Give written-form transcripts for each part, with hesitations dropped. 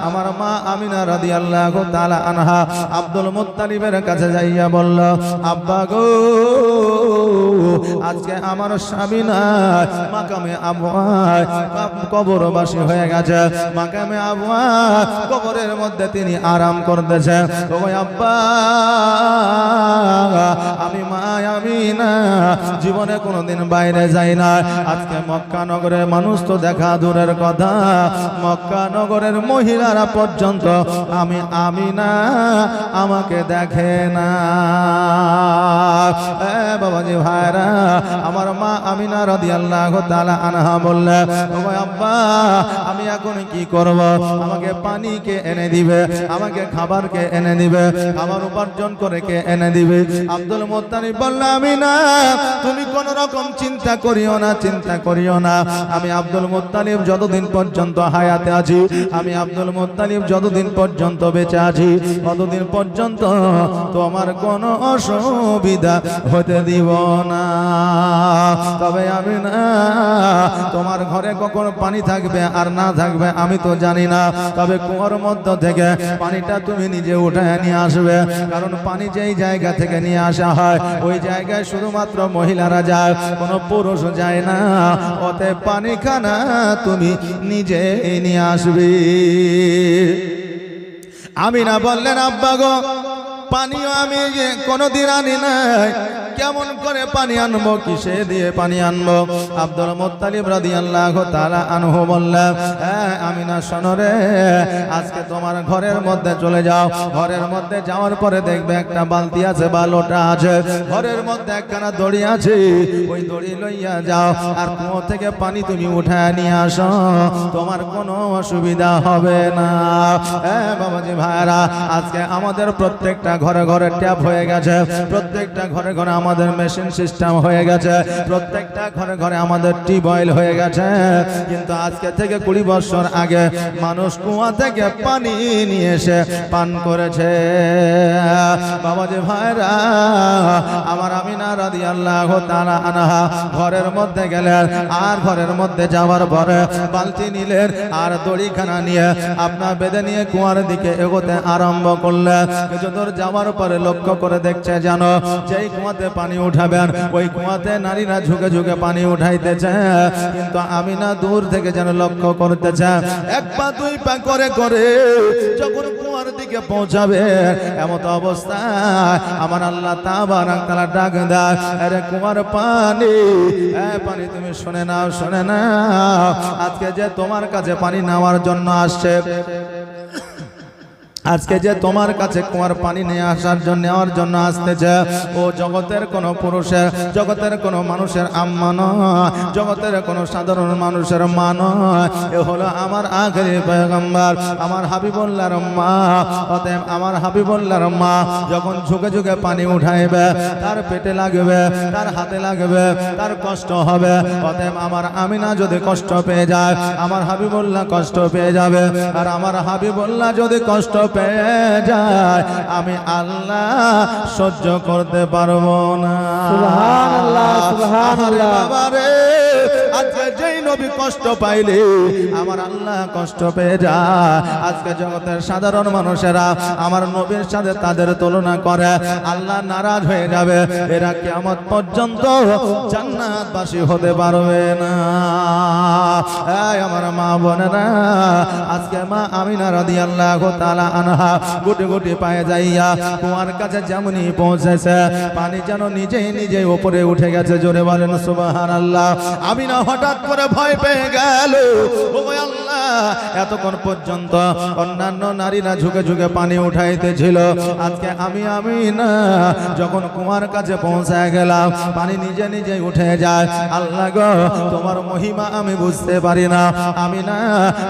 আমার মা আমিনা রাদিয়াল্লাহু তাআলা আনহা আব্দুল মুত্তালিবের কাছে যাইয়া বলল, আব্বা গো, আজকে আমার স্বামী না মাকামে আবওয়ায় কবরবাসী হয়ে গেছে। মাকামে আবওয়ায় কবরের মধ্যে তিনি আরাম করতেছে। ওই আব্বা, আমি মা আমিনা জীবনে কোনোদিন বাইরে যাই না। আজকে মক্কা নগরের মানুষ তো দেখা দূরের কথা, মক্কা নগরের মহিলারা পর্যন্ত আমি আমিনা আমাকে দেখে না। বাবাজি ভাইরা, আমার মা আমিনা রাদিয়াল্লাহু তাআলা আনহা বললেন, ওগো আব্বা, আমি এখন কি করব? আমাকে পানি কে এনে দিবে? আমাকে খাবার কে এনে দিবে? আমার উপার্জন করে কে এনে দিবে? আব্দুল মুত্তালিব বলল, আমিনা তুমি কোন রকম চিন্তা করিও না, চিন্তা করিও না। আমি আব্দুল মুত্তালিব যতদিন পর্যন্ত হায়াতে আছি, আমি আব্দুল মুত্তালিব যতদিন পর্যন্ত বেঁচে আছি, ততদিন পর্যন্ত তোমার কোনো অসুবিধা হতে দিব না। তবে আমি না, তোমার ঘরে কখন পানি থাকবে আর না থাকবে আমি তো জানি না। তবে কুয়ার মধ্য থেকে পানিটা তুমি নিজে উঠায় নিয়ে আসবে, কারণ পানি যেই জায়গা থেকে নিয়ে আসা হয় ওই জায়গায় শুধুমাত্র মহিলারা যায়, কোনো পুরুষ যায় না। অতএব পানি খানা তুমি নিজে নিয়ে আসবে। আমিনা বললেন, আব্বা গো, পানিও আমি কোনোদিন আনি নাই, কেমন করে পানি আনবো, কিসে দিয়ে পানি আনবো? আব্দুল মুত্তালিব রাদিয়াল্লাহু তাআলা আনহু বললেন, আমিনা শোনো রে, আজকে তোমার ঘরের মধ্যে চলে যাও। ঘরের মধ্যে যাওয়ার পরে দেখবে একটা বালতি আছে বা লোটা আছে, ঘরের মধ্যে একখানা দড়ি আছে, ওই দড়ি লইয়া যাও আর কুয়ো থেকে পানি তুমি উঠায় নিয়ে আসো, তোমার কোনো অসুবিধা হবে না। বাবাজি ভাইরা, আজকে আমাদের প্রত্যেকটা ঘরে ঘরে ট্যাপ হয়ে গেছে, প্রত্যেকটা ঘরে ঘরে আমাদের মেশিন সিস্টেম হয়ে গেছে, প্রত্যেকটা ঘরে ঘরে আমাদের টিউবওয়েল হয়ে গেছে। কিন্তু আজকে থেকে 20 বছর আগে মানুষ কুয়া থেকে পানি নিয়ে এসে পান করেছে। বাবাজি ভাইরা, আমার আমিনা রাদিয়াল্লাহু তাআলা আনহা ঘরের মধ্যে গেলেন, আর ঘরের মধ্যে যাওয়ার পরে বালতি নিলেন আর দড়িখানা নিয়ে আপনার বেঁধে নিয়ে কুয়ার দিকে এগোতে আরম্ভ করলেন। কিছু দূর যাওয়ার পরে লক্ষ্য করে দেখছে, জানো, যেই কুয়াতে পানি উঠাবেন ওই কুয়াতে নারীরা ঝুঁকে ঝুঁকে পানি উঠাইতেছে, কিন্তু আমিনা দূর থেকে যেন লক্ষ্য করতেছে। এক পা দুই পা করে করে যখন কুয়ার দিকে পৌঁছাবে, এমত অবস্থায় আমার আল্লাহ তাবারক তাআলা ডাক দেয়, আরে কুয়ার পানি, পানি তুমি শুনে নাও, শুনে নাও, আজকে যে তোমার কাছে পানি নেওয়ার জন্য আসছে, আজকে যে তোমার কাছে কুয়ার পানি নিয়ে আসার জন্য নেওয়ার জন্য আসতেছে, ও জগতের কোন পুরুষের, জগতের কোন মানুষের আম্মা নয়, জগতের কোন সাধারণ মানুষের মা নয়, এ হলো আমার আখেরি পয়গম্বর, আমার হাবিবুল্লাহর মা। অতএব আমার হাবিবুল্লাহর মা যখন ঝুঁকে ঝুঁকে পানি উঠাইবে, তার পেটে লাগবে, তার হাতে লাগবে, তার কষ্ট হবে। অতএব আমার আমিনা যদি কষ্ট পেয়ে যায়, আমার হাবিবুল্লাহ কষ্ট পেয়ে যাবে। আর আমার হাবিবুল্লাহ যদি কষ্ট পেয়ে যায়, আমি আল্লাহ সহ্য করতে পারবো না। সুবহানাল্লাহ, সুবহানাল্লাহ। বাবারে, আজকে যেই নবী কষ্ট পাইলে আমার আল্লাহ কষ্ট পেয়ে যায়। আজকে জগতের সাধারণ মানুষেরা আমার নবীর সাথে তাদের তুলনা করে, আল্লাহ নারাজ হয়ে যাবে, এরা কিয়ামত পর্যন্ত জান্নাতবাসী হতে পারবে না। আমার মা বোনেরা, আজকে মা আমিনা রাদিয়াল্লাহু তাআলা আনহা গুটি গুটি পায়ে যাইয়া কুয়ার কাছে যেমনি পৌঁছেছে, পানি যেন নিজেই নিজেই উপরে উঠে গেছে। জোরে বলেন সুবহানাল্লাহ। আমিনা হঠাৎ করে ভয় পেয়ে গেল, ও আল্লাহ, এতক্ষণ পর্যন্ত অন্যান্য নারীরা ঝুঁকে ঝুঁকে পানি উঠাইতেছিল, আজকে আমি আমিনা যখন কুয়ার কাছে পৌঁছায় গেলাম, পানি নিজে নিজেই উঠে যায়। আল্লাহ গো, তোমার মহিমা আমি বুঝতে পারি না। আমিনা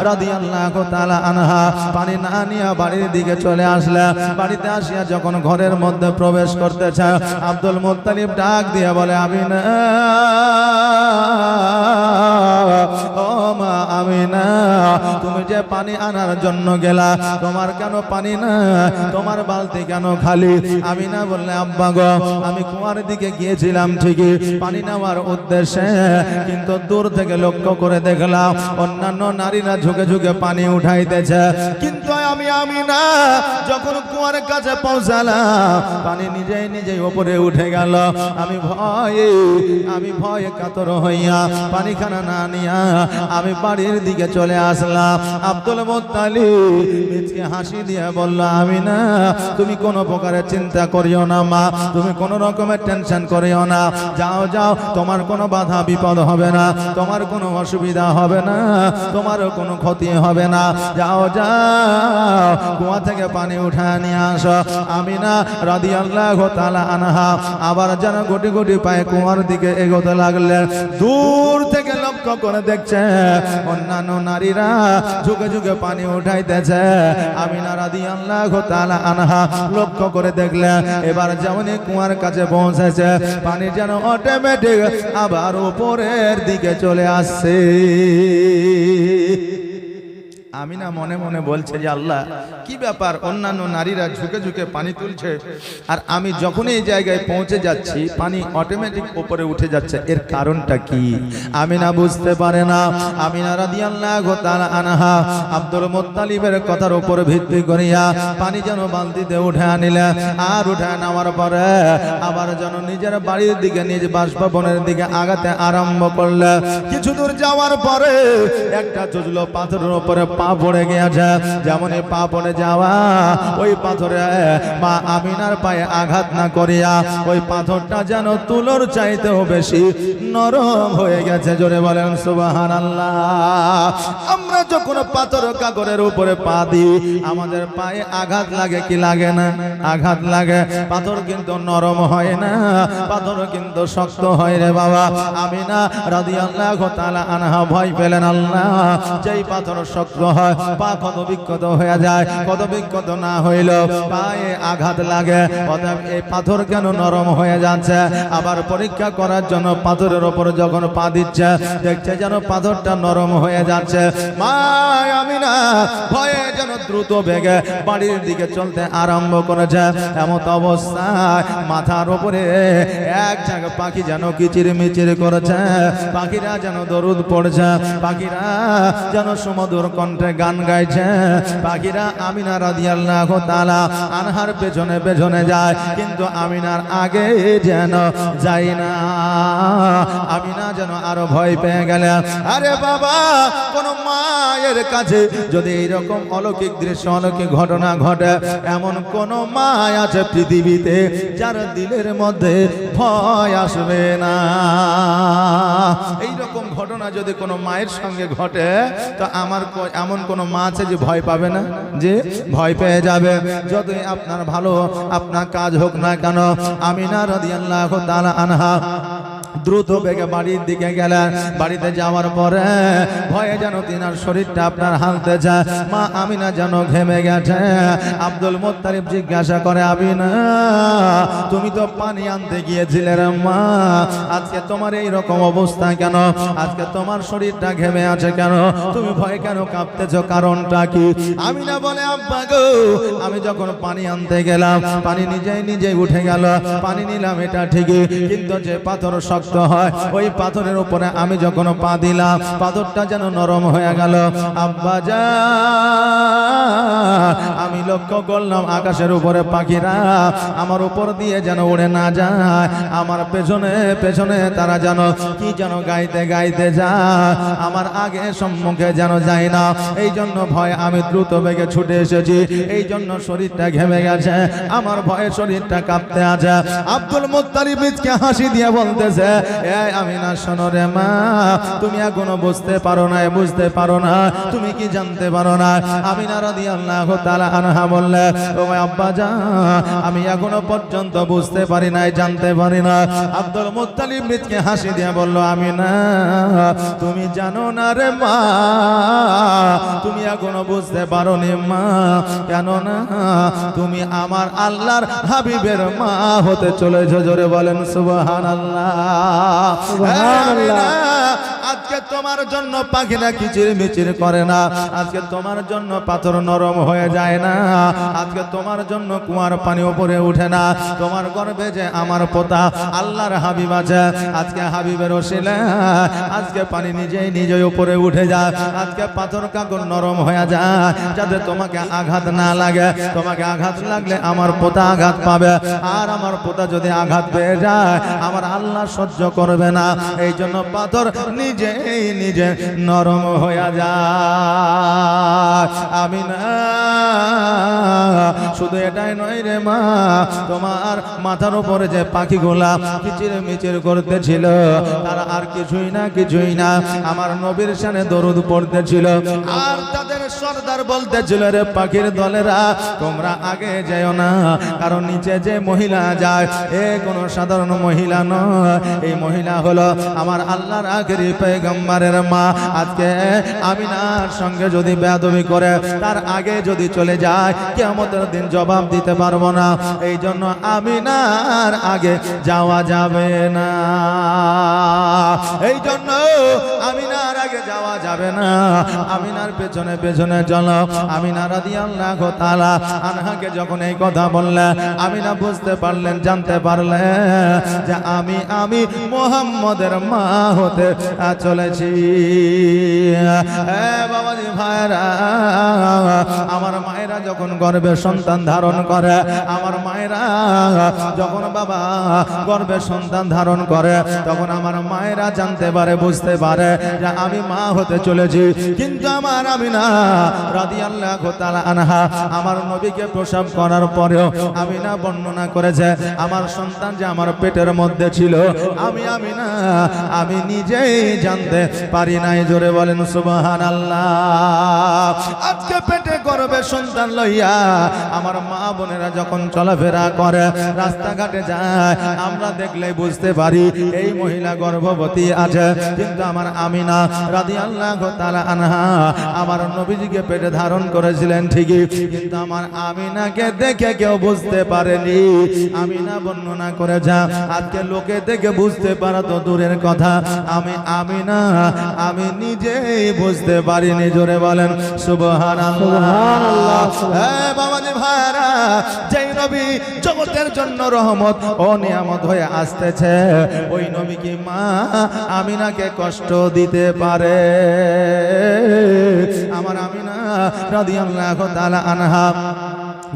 রাদিয়াল্লাহু তাআলা আনহা পানি না নিয়ে বাড়ির দিকে চলে আসলে, বাড়িতে আসিয়া যখন ঘরের মধ্যে প্রবেশ করতেছে, আব্দুল মুত্তালিব ডাক দিয়ে বলে, আমিনা, ও মা আমিনা, তুমি যে পানি আনার জন্য গেলা, তোমার কেন পানি না, তোমার বালতি কেন খালি? আমিনা বললে আব্বা গো, আমি কুয়ার দিকে গিয়েছিলাম ঠিকই পানি নেওয়ার উদ্দেশ্যে, কিন্তু দূর থেকে লক্ষ্য করে দেখলাম অন্যান্য নারীরা ঝুঁকে ঝুঁকে পানি উঠাইতেছে, কিন্তু আমি আমিনা যখন কুয়ার কাছে পৌঁছালাম পানি নিজেই নিজেই উপরে উঠে গেল। আমি ভয়ে কাতর হইয়া পানিখানা না নিয়া আমি বাড়ির দিকে চলে আসলাম। আব্দুল মুত্তালিব মিচকে হাসি দিয়ে বলল, আমিনা তুমি কোনো প্রকারের চিন্তা করিও না মা, তুমি কোনো রকমের টেনশন করিও না, যাও যাও, তোমার কোনো বাধা বিপদ হবে না, তোমার কোনো অসুবিধা হবে না, তোমারও কোনো ক্ষতি হবে না, যাও যাও কুয়া থেকে পানি উঠা নিয়ে আসো। আমিনা রাদিয়াল্লাহু তাআলা আনহা আবার যেন গুটি গুটি পায়ে কুয়ার দিকে এগোতে লাগলেন। দূর থেকে লক্ষ্য করে দেখছে অন্যান্য নারীরা ঝুঁকে ঝুঁকে পানি উঠাইতেছে। আমিনা রাদিয়াল্লাহু তাআলা আনহা লক্ষ্য করে দেখলেন এবার যেমনই কুয়ার কাছে পৌঁছেছে পানি যেন অটোমেটিক আবার উপরের দিকে চলে আসছে। আমিনা মনে মনে বলছে যে আল্লাহ কি ব্যাপার, অন্যান্য নারীরা ঝুঁকে ঝুঁকে পানি তুলছে আর আমি যখন এই জায়গায় পৌঁছে যাচ্ছি পানি অটোমেটিক উপরে উঠে যাচ্ছে, এর কারণটা কি? আমিনা বুঝতে পারে না। আমিনা রাদিয়াল্লাহু তাআলা আনহা আব্দুল মুত্তালিবের কথার উপর ভিত্তি করিয়া পানি যেন বালতিতে উঠে আনিলেন, আর উঠে নেওয়ার পরে আবার যেন নিজের বাড়ির দিকে, নিজ বাসভবনের দিকে আগাতে আরম্ভ করলেন। কিছু দূর যাওয়ার পরে একটা চুজলো পাথরের উপরে পা পড়ে গিয়েছে, যেমন পা পড়ে যাওয়া ওই পাথরে মা আমিনার পায়ে আঘাত না করিয়া ওই পাথরটা যেন তুলোর চাইতেও বেশি নরম হয়ে গেছে। জোরে বলেন সুবহানাল্লাহ। আমরা যখন পাথর কাগরের উপরে পা দিই আমাদের পায়ে আঘাত লাগে কি লাগে না? আঘাত লাগে। পাথর কিন্তু নরম হয় না, পাথর কিন্তু শক্ত হয় রে বাবা। আমিনা রাদিয়াল্লাহু তাআলা আনহা ভয় পেলেন, আল্লাহ যেই পাথর শক্ত হয় পা কত বিক্ষত হয়ে যায়, কত বিক্ষত না হইল পায়ে আঘাত লাগে, অতএব এই পাথর কেন নরম হয়ে যাচ্ছে? আবার পরীক্ষা করার জন্য পাথরের উপর যখন পা দিচ্ছে দেখছে যেন পাথরটা নরম হয়ে যাচ্ছে। মা আমিনা ভয়ে যেন দ্রুত বেগে বাড়ির দিকে চলতে আরম্ভ করেছে। এমত অবস্থায় মাথার উপরে এক জায়গা পাখি যেন কিচির মিচির করেছে, পাখিরা যেন দরুদ পড়ছে, পাখিরা যেন সুমধুর কণ্ঠে গান গাইছে। পাখিরা আমিনা রাদিয়াল্লাহু তাআলা আনহার পেছনে পেছনে যায়, কিন্তু আমিনার আগে যেন যায় না। আমিনা যেন আরো ভয় পেয়ে গেলেন। আরে বাবা, কোন মায়ের কাছে যদি এইরকম অলৌকিক দৃশ্য, অলৌকিক ঘটনা ঘটে, এমন কোন মা আছে পৃথিবীতে যার দিলের মধ্যে ভয় আসবে না? এইরকম ঘটনা যদি কোনো মায়ের সঙ্গে ঘটে তো আমার এমন কোন মা আছে যে ভয় পাবে না, যে ভয় পেয়ে যাবে? যতই আপনার ভালো আপনার কাজ হোক না কেন, আমিনা রাদিয়াল্লাহু তাআলা আনহা দ্রুত বেগে বাড়ির দিকে গেলেন। বাড়িতে যাওয়ার পরে ভয়ে যেন তিনার শরীরটা আপনার হালতে যায়, মা আমিনা যেন ঘেমে গেছে। আব্দুল মুত্তালিব জিজ্ঞাসা করে, আমিনা তুমি তো পানি আনতে গিয়েছিলে রে মা, আজকে তোমার এই রকম অবস্থা কেন? আজকে তোমার শরীরটা ঘেমে আছে কেন? তুমি ভয় কেন কাঁপতেছো, কারণটা কি? আমিনা বলে, আব্বা গো, আমি যখন পানি আনতে গেলাম পানি নিজেই নিজেই উঠে গেল, পানি নিলাম এটা ঠিকই, কিন্তু যে পাথর শক্ত হয় ওই পাথরের উপরে আমি যখন পা দিলাম পাথরটা যেন নরম হয়ে গেল। আব্বা জান, আমি লক্ষ্য করলাম আকাশের উপরে পাখিরা আমার উপর দিয়ে যেন উড়ে না যায়, আমার পেছনে পেছনে তারা যেন কি যেন গাইতে গাইতে যায়, আমার আগে সম্মুখে যেন যায় না। এই জন্য ভয় আমি দ্রুত বেগে ছুটে এসেছি, এই জন্য শরীরটা ঘেমে গেছে, আমার ভয়ে শরীরটা কাঁপতে আছে। আব্দুল মুত্তালিব মিচকে হাসি দিয়ে বলতেছে, এই আমিনা শোনো রে মা, তুমি এখনো বুঝতে পারো না, বুঝতে পারো না, তুমি কি জানতে পারো না? আমিনা রাদিয়াল্লাহু তাআলা আনহা বললেন, ও আব্বা জান, আমি এখনো পর্যন্ত বুঝতে পারি না, জানতে পারি না। আব্দুল মুত্তালিব মিচকে হাসি দিয়ে বলল, আমিনা তুমি জানো না রে মা, তুমি এখনো বুঝতে পারো নি মা, কেন না তুমি আমার আল্লাহর হাবিবের মা হতে চলেছো। জোরে বলেন সুবহানাল্লাহ। আজকে তোমার জন্য পাখিরা কিচির মিচির করে না, আজকে তোমার জন্য পাথর নরম হয়ে যায় না, আজকে তোমার জন্য কুয়ার পানি উপরে উঠে না, তোমার গর্ভে যে আমার পোতা আল্লাহর হাবিব আছে, আজকে হাবিবের ওসিলা আজকে পানি নিজেই উপরে উঠে যায়, আজকে পাথর কাকর নরম হয়ে যায়, যাতে তোমাকে আঘাত না লাগে। তোমাকে আঘাত লাগলে আমার পোতা আঘাত পাবে, আর আমার পোতা যদি আঘাত পেয়ে যায় আমার আল্লাহ সহ্য করবে না। এই জন্য পাথর নিজে নরম হয়ে যায়। আমি না শুধু এটাই নয় রে মা, তোমার মাথার উপরে যে পাখিগুলা কিচির মিচির করতেছিল তারা আর কিছুই না আমার নবীর শানে দরুদ পড়তেছিল, আর তাদের সর্দার বলতেছিল, রে পাখির দলেরা তোমরা আগে যেও না, কারণ নিচে যে মহিলা যায় এ কোনো সাধারণ মহিলা নয়, এই মহিলা হলো আমার আল্লাহর আখেরি পয়গম্বরের মা। আজকে আমিনার সঙ্গে যদি বেয়াদবি করে তার আগে যদি চলে যায় কিয়ামতের দিন জবাব দিতে পারবো না। এই জন্য আমিনার আগে যাওয়া যাবে না, এই জন্য আমিনার আগে যাওয়া যাবে না। আমিনার পেছনে চলো। আমিনা রাদিয়াল্লাহু তাআলা আনহাকে যখন এই কথা বললেন, আমিনা বুঝতে পারলেন, জানতে পারলেন যে আমি মুহাম্মদের মা হতে চলেছি। বাবাজি ভাইরা, আমার মায়েরা যখন গর্ভে সন্তান ধারণ করে, আমার মায়েরা যখন বাবা গর্ভে সন্তান ধারণ করে, তখন আমার মায়েরা জানতে পারে, বুঝতে পারে যে আমি মা হতে চলেছি। কিন্তু আমার আমিনা রাদিয়াল্লাহু তাআলা আনহা আমার নবীকে প্রসব করার পরেও আমিনা বর্ণনা করেছে, আমার সন্তান যে আমার পেটের মধ্যে ছিল আমি নিজেই জানতে পারি নাই। জোরে বলেন সুবহানাল্লাহ। আজকে পেটে গর্ভে সন্তান লইয়া আমার মা বোনেরা যখন চলাফেরা করে, রাস্তাঘাটে যায়, আমরা দেখলেই বুঝতে পারি এই মহিলা গর্ভবতী আছে। কিন্তু আমার আমিনা রাদিয়াল্লাহু তাআলা আনহা আমার নবীজিকে পেটে ধারণ করেছিলেন ঠিকই, কিন্তু আমার আমিনাকে দেখে কেউ বুঝতে পারেনি। আমিনা বর্ণনা করে যা আজকে লোকে দেখে বুঝতে পারা তো দূরের কথা, আমি নিজেই বুঝতে পারিনি। জোরে বলেন সুবহানাল্লাহ। বাবাজি ভাইরা, যেই নবী জগতের জন্য রহমত ও নিয়ামত হয়ে আসতেছে, ওই নবী কি মা আমিনাকে কষ্ট দিতে পারে? আমার আমিনা রাদিয়াল্লাহু তাআলা আনহা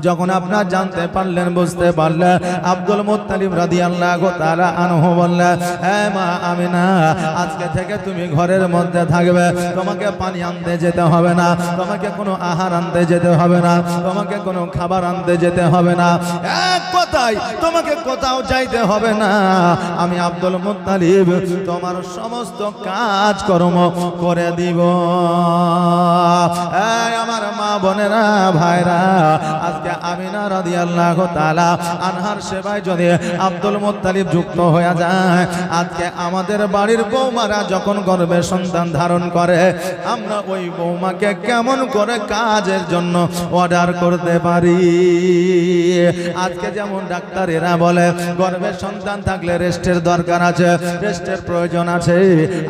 যখন আপনার জানতে পারলেন, বুঝতে পারলেন, আব্দুল মুত্তালিব রাদিয়াল্লাহু তাআলা আনহু বললেন, হে মা আমিনা, আজকে থেকে তুমি ঘরের মধ্যে থাকবে, তোমাকে পানি আনতে যেতে হবে না, তোমাকে কোনো আহার আনতে যেতে হবে না, তোমাকে কোনো খাবার আনতে যেতে হবে না, এক কথায় তোমাকে কোথাও যাইতে হবে না। আমি আব্দুল মুত্তালিব তোমার সমস্ত কাজ কর্ম করে দিব। আমার মা বোনেরা ভাইরা, আজকে আমিনা রাদিয়াল্লাহু তাআলা আনহার সেবায় যদি আব্দুল মুত্তালিব যুক্ত হয়ে যায়, আজকে আমাদের বাড়ির বৌমারা যখন গর্ভে সন্তান ধারণ করে, আমরা ওই বৌমাকে কেমন করে কাজের জন্য অর্ডার করতে পারি। আজকে যেমন ডাক্তারেরা বলে গর্ভে সন্তান থাকলে রেস্টের দরকার আছে, রেস্টের প্রয়োজন আছে,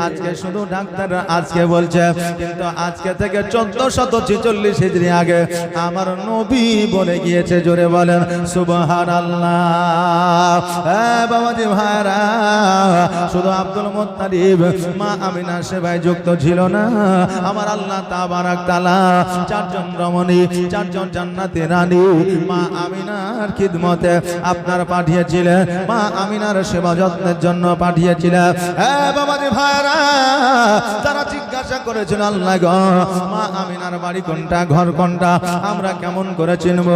আজকে শুধু ডাক্তাররা আজকে বলছে, কিন্তু আজকে থেকে 1446 হিজরি আগে আমার নবী বলে গিয়েছে। জোরে বলেন সুবহানাল্লাহ। বাবাজি ভাইরা, শুধু আব্দুল মুত্তালিব মা আমিনার সেবায় যুক্ত ছিল না, আমার আল্লাহ তাবারাক তাআলা 4 জন রমণী, 4 জন জান্নাতি রানী মা আমিনার খিদমতে আপনার পাঠিয়েছিলেন, মা আমিনার সেবা যত্নের জন্য পাঠিয়েছিলেন। বাবাজি ভাইরা, তারা জিজ্ঞাসা করেছিল, আল্লাহ গো, মা আমিনার বাড়ি কোনটা, ঘর কোনটা, আমরা কেমন করে চিনব,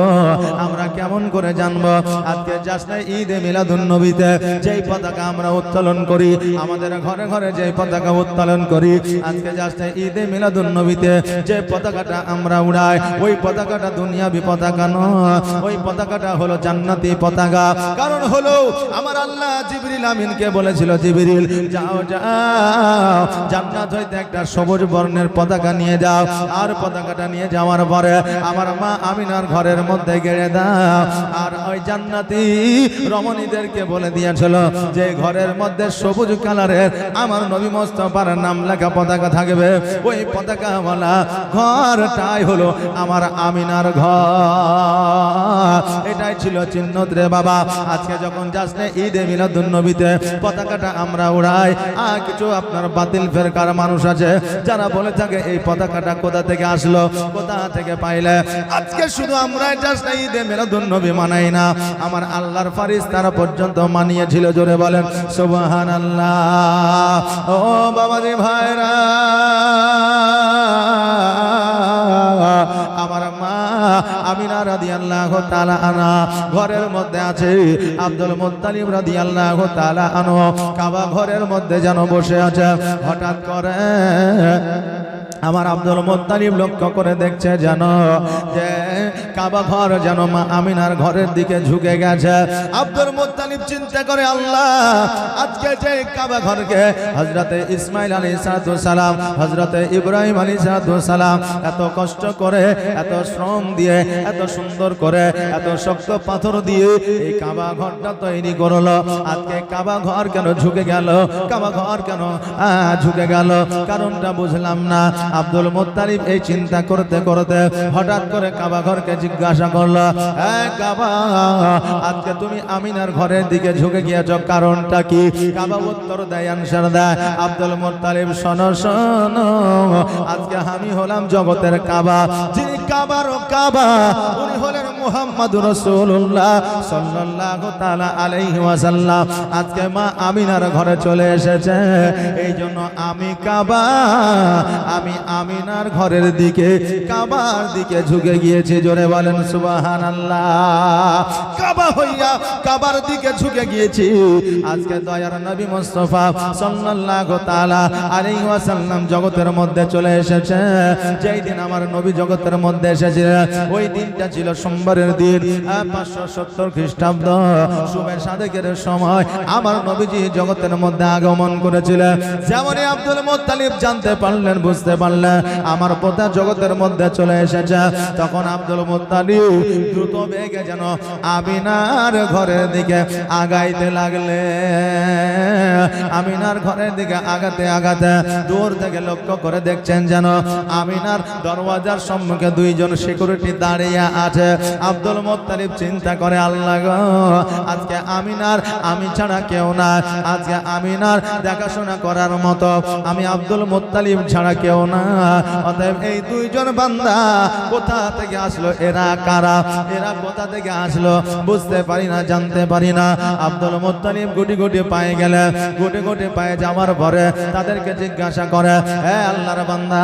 আমরা কেমন করে জানবো? আজকে জাসনে ঈদে মিলাদুন নবীতে যেই পতাকা আমরা উত্তোলন করি, আমাদের ঘরে ঘরে যেই পতাকা উত্তোলন করি, আজকে জাসনে ঈদে মিলাদুন নবীতে যে পতাকাটা আমরা উড়াই, ওই পতাকাটা দুনিয়াবি পতাকা নয়, ওই পতাকাটা হলো জান্নাতি পতাকা। কারণ হলো আমার আল্লাহ জিবরিল আমিনকে বলেছিল, জিবরিল যাও যাও, জান্নাত হইতে একটা সবুজ বর্ণের পতাকা নিয়ে যাও, আর পতাকাটা নিয়ে যাওয়ার পরে আমার মা আমিনার ঘরের মধ্যে গেড়ে দাও। আর ওই জান্নাতি রমণীদেরকে বলে দিয়েছিল যে ঘরের মধ্যে সবুজ কালারের আমার নবী মুস্তাফার নাম লেখা পতাকা থাকবে, ওই পতাকাওয়ালা ঘরটাই হলো আমার আমিনার ঘর। এটাই ছিল চিহ্ন রে বাবা। আজকে যখন যাচ্ছে ঈদে মিলাদুন নবীতে পতাকাটা আমরা উড়াই, আর কিছু আপনার বাতিল ফেরকার মানুষ আছে যারা বলে থাকে এই পতাকাটা কোথা থেকে আসলো, কোথা থেকে পাইলে। আজকে শুধু আমরা যাচ্ছে ঈদে মিলাদুন নবী মানাই না, আমার আল্লাহর ফারিস্তারা পর্যন্ত মানিয়েছিল। জোরে বলেন সুবহানাল্লাহ। ও বাবাজি ভাইরা, আমার মা আমিনা রাদিয়াল্লাহু তাআলা আনহা ঘরের মধ্যে আছে, আব্দুল মুত্তালিব রাদিয়াল্লাহু তাআলা আনহু কাবা ঘরের মধ্যে যেন বসে আছে। হঠাৎ করে আমার আব্দুল মুত্তালিব লক্ষ্য করে দেখছে যেন যে কাবা ঘর যেন মা আমিনার ঘরের দিকে ঝুঁকে গেছে। আব্দুল মুত্তালিব চিন্তা করে, আল্লাহ, আজকে যে কাবা ঘরকে হযরতে ইসমাইল আলাইহিস সালাম, হযরতে ইব্রাহিম আলাইহিস সালাম এত কষ্ট করে, এত শ্রম দিয়ে, এত সুন্দর করে, এত শক্ত পাথর দিয়ে এই কাবা ঘরটা তৈরি করলো, আজকে কাবা ঘর কেন ঝুঁকে গেল? কাবা ঘর কেন ঝুঁকে গেল? কারণটা বুঝলাম না। আব্দুল মুত্তালিব এই চিন্তা করতে করতে হঠাৎ করে কাবা ঘরকে জিজ্ঞাসা করলো, কাবা, আজকে তুমি আমিনার ঘরের দিকে ঝুঁকে গিয়েছ, কারণটা কি? কাবা উত্তর দেয়, আনসার দেয়, আব্দুল মুত্তালিব শোনো শোনো, আজকে আমি হলাম জগতের কাবা, যিনি কাবার কাবা উনি হলেন মুহাম্মদুর রাসূলুল্লাহ সাল্লাল্লাহু তাআলা আলাইহি ওয়াসাল্লাম। আজকে মা আমিনার ঘরে চলে এসেছে, এই জন্য আমি কাবা, আমি আমিনার ঘরের দিকে, কাবার দিকে ঝুঁকে গিয়েছি। জোরে বলেন সুবহানাল্লাহ। কাবা হইয়া কাবার দিকে ঝুঁকে গিয়েছি। আজকে দয়ার নবী মুস্তাফা সাল্লাল্লাহু তাআলা আলাইহি ওয়াসাল্লাম জগতের মধ্যে চলে এসেছে। যেই দিন আমার নবী জগতের মধ্যে এসেছে, ওই দিনটা ছিল সোমবারের দিন, 570 খ্রিস্টাব্দ শুভে সাদেকের সময় আমার নবীজি জগতের মধ্যে আগমন করেছিলেন। যেমনই আব্দুল মুত্তালিব জানতে পারলেন, বুঝতে পারলেন আমার পোতা জগতের মধ্যে চলে এসেছে, তখন আব্দুল মুত্তালিব দ্রুত বেগে যেন আমিনার ঘরের দিকে আগাইতে লাগলে। আমিনার ঘরের দিকে আগাতে আগাতে দূর থেকে লক্ষ্য করে দেখছেন যেন আমিনার দরওয়াজার সম্মুখে দুইজন সিকিউরিটি দাঁড়িয়ে আছে। আব্দুল মুত্তালিব চিন্তা করে, আল্লাহ গো, আজকে আমিনার আমি ছাড়া কেউ না, আজকে আমিনার দেখাশোনা করার মতো আমি আব্দুল মুত্তালিব ছাড়া কেউ না। অতএব এই দুইজন বান্দা কোথা থেকে আসলো, এরা কারা, এরা কোথা থেকে আসলো বুঝতে পারি না, জানতে পারি না। আব্দুল মুত্তালিব গুটি গুটি পায়ে গেলে, গুটি গুটি পায়ে যাওয়ার পরে তাদেরকে জিজ্ঞাসা করে, হে আল্লাহর বান্দা,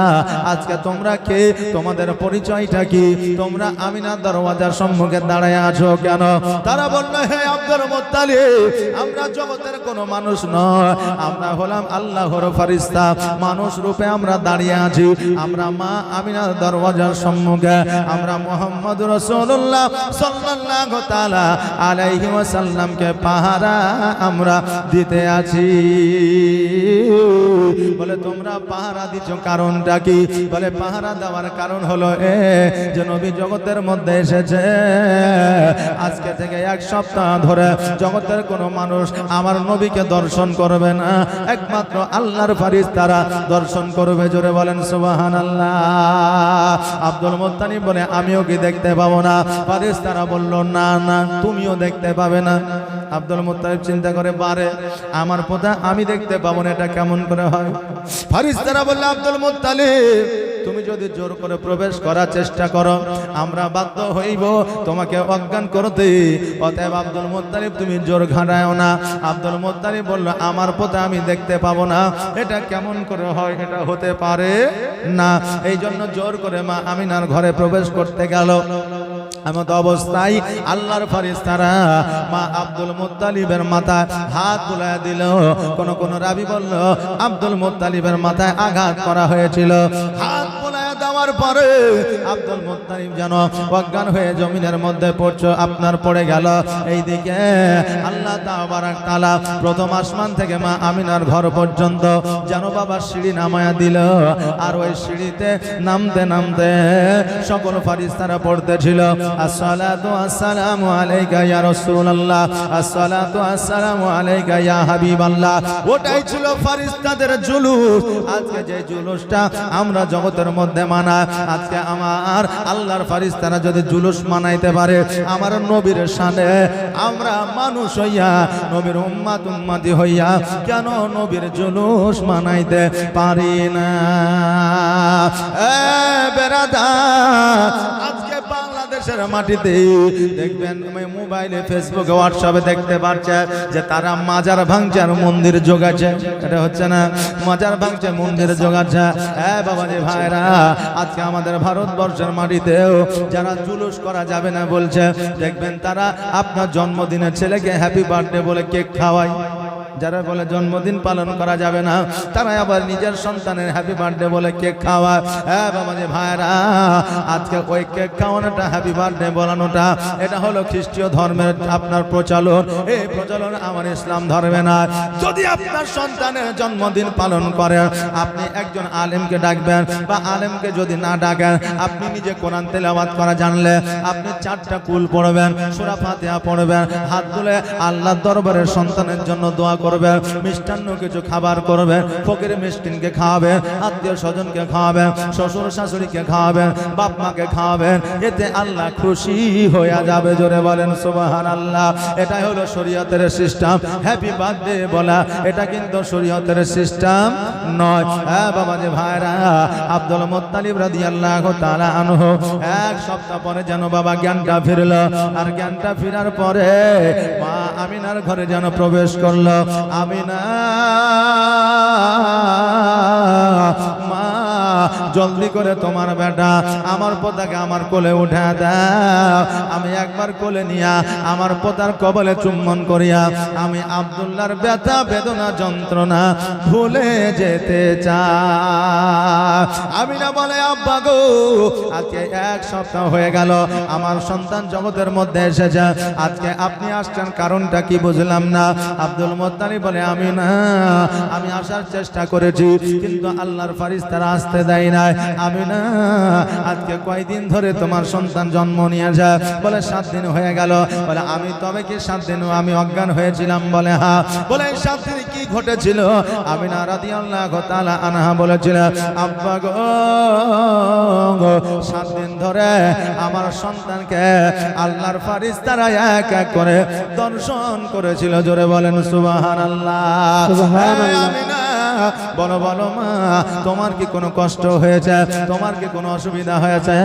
আজকে তোমরা কে, তোমাদের পরিচয়টা কি, তোমরা আমিনার দরওয়াজার সম্মুখে দাঁড়ায় আছো কেন? তারা বলল, হে আব্দুল মুত্তালিব, আমরা জগতের কোনো মানুষ নয়, আমরা হলাম আল্লাহর ফেরেশতা, মানুষ রূপে আমরা দাঁড়িয়ে আছি। আমরা মা আমিনার দরওয়াজার সম্মুখে আমরা মুহাম্মদুর রাসূলুল্লাহ সাল্লাল্লাহু তাআলা আলাইহি ওয়াসাল্লামকে পাহারা আমরা দিতে আছি। বলে, তোমরা পাহারা দিচ্ছ, কারণটা কি? বলে, পাহারা দেওয়ার কারণ হলো যে নবী জগতের মধ্যে এসেছে, আজকে থেকে 1 সপ্তাহ ধরে জগতের কোনো মানুষ আমার নবীকে দর্শন করবে না, একমাত্র আল্লাহর ফেরেশতারা দর্শন করবে। জোরে বলেন সুবহানাল্লাহ। আব্দুল মুত্তালিব বলে, আমিও কি দেখতে পাবো না? ফেরেশতারা বলল, না না, তুমিও দেখতে পাবে না। আব্দুল মুত্তালিব চিন্তা করে, বারে আমার পোতা আমি দেখতে পাবো না, এটা কেমন করে হয়? ফেরেশতারা বলল, আব্দুল মুত্তালিব, তুমি যদি জোর করে প্রবেশ করার চেষ্টা করো, আমরা বাধ্য হইব তোমাকে অজ্ঞান করতে। অতএব আব্দুল মুত্তালিব, তুমি জোর ঘাটায়ও না। আব্দুল মুত্তালিব বলল, আমার পোতা আমি দেখতে পাবো না, এটা কেমন করে হয়? এটা হতে পারে না। এই জন্য জোর করে মা আমিনার ঘরে প্রবেশ করতে গেল। এমত অবস্থায় আল্লাহর ফেরেশতারা মা আব্দুল মুত্তালিবের মাথায় হাত বুলায় দিল। কোন রাবি বলল, আব্দুল মুত্তালিবের মাথায় আঘাত করা হয়েছিল। হাত বুলায় দেওয়ার যাওয়ার পরে আব্দুল মুত্তালিব যেন অজ্ঞান হয়ে জমিনের মধ্যে আপনার পড়ে গেল। এইদিকে আল্লাহ তাবারক তাআলা প্রথম আসমান থেকে মা আমিনার ঘর পর্যন্ত যেন বাবা সিঁড়ি নামায়া দিল। আর ওই সিঁড়িতে নামতে নামতে সকল ফেরেশতারা পড়তেছিল আসসালাতু আসসালামু আলাইকা ইয়া রাসূলুল্লাহ, আসসালাতু আসসালামু আলাইকা ইয়া হাবিবাল্লাহ। ওটাই ছিল ফেরেশতাদের জুলুস। আজকে যে জুলুসটা আমরা জগতের মধ্যে মানাই, আজকে আমার আল্লাহর ফেরেশতারা যদি জুলুস মানাইতে পারে আমার নবীর শানে, আমরা মানুষ হইয়া নবীর উম্মতি হইয়া কেন নবীর জুলুস মানাইতে পারি না? বেরাদার, আজকে বাংলাদেশের মাটিতে দেখবেন মোবাইলে ফেসবুকে হোয়াটসঅ্যাপে দেখতে পাচ্ছে যে তারা মাজার ভাঙছে আর মন্দির জোগাচ্ছে। এটা হচ্ছে না, মাজার ভাঙছে মন্দির জোগাচ্ছে। বাবা রে ভাইরা, আজকে আমাদের ভারতবর্ষের মাটিতেও যারা জুলুস করা যাবে না বলছে, দেখবেন তারা আপনার জন্মদিনের ছেলেকে হ্যাপি বার্থডে বলে কেক খাওয়ায়। যারা বলে জন্মদিন পালন করা যাবে না, তারা আবার নিজের সন্তানের হ্যাপি বার্থডে বলে কেক খাওয়ায়। বাবা যে ভাইরা, আজকে ওই কেক খাওয়ানোটা, হ্যাপি বার্থডে বলানোটা, এটা হলো খ্রিস্টীয় ধর্মের আপনার প্রচলন। এই প্রচলন আমার ইসলাম ধর্মে না। যদি আপনার সন্তানের জন্মদিন পালন করেন, আপনি একজন আলেমকে ডাকবেন, বা আলেমকে যদি না ডাকেন, আপনি নিজে কোরআন তেলাওয়াত করা জানলে আপনি 4টা কুল পড়বেন, সূরা ফাতিহা পড়বেন, হাত তুলে আল্লাহর দরবারে সন্তানের জন্য দোয়া করবেন, মিষ্টান্ন কিছু খাবার করবেন, ফকির মিসকিনকে খাওয়াবেন, আত্মীয় স্বজনকে খাওয়াবেন, শ্বশুর শাশুড়িকে খাওয়াবেন, বাপ মাকে খাওয়াবেন। এতে আল্লাহ খুশি হয়ে যাবে। জোরে বলেন সুবহানাল্লাহ। এটাই হলো শরীয়তের সিস্টেম। হ্যাপি বার্থডে বলা এটা কিন্তু শরীয়তের সিস্টেম নয়। বাবা যে ভাইরা, আব্দুল মুত্তালিব রাদিয়াল্লাহু তাআলা আনহু 1 সপ্তাহ পরে যেন বাবা জ্ঞানটা ফিরল। আর জ্ঞানটা ফেরার পরে মা আমিনার ঘরে যেন প্রবেশ করলো। আমিনা, মা জলদি করে তোমার বেটা আমার পোতাকে আমার কোলে উঠা দাও। আমি একবার কোলে নিয়া আমার পোতার কবলে চুম্বন করিয়া আমি আব্দুল্লাহর ব্যথা বেদনা যন্ত্রণা ভুলে যেতে চাই। আমিনা বলে, আব্বা গো, আজকে 1 সপ্তাহ হয়ে গেল আমার সন্তান জগতের মধ্যে এসেছে, আজকে আপনি আসছেন কারণটা কি বুঝলাম না। আব্দুল মুত্তালিব বলে, আমি আসার চেষ্টা করেছি কিন্তু আল্লাহর ফেরেশতারা আসতে দেয় না। আমিনা, আজকে কয়দিন ধরে তোমার সন্তান জন্ম নিয়েছে? বলে 7 দিন হয়ে গেল। বলে, আমি তবে কি 7 দিন আমি অজ্ঞান হয়েছিলাম? বলে, হ্যাঁ। বলে, 7 দিন কি ঘটেছিল? আমিনা রাদিয়াল্লাহু তাআলা আনহা বলেছিল, আব্বা গো, 7 দিন ধরে আমার সন্তানকে আল্লাহর ফেরেশতারা এক এক করে দর্শন করেছিল। জোরে বলেন সুবহানাল্লাহ। আমিনা, বলো বলো মা, তোমার কি কোনো কষ্ট হয়েছে? তোমার কি কোনো অসুবিধা হয়েছে?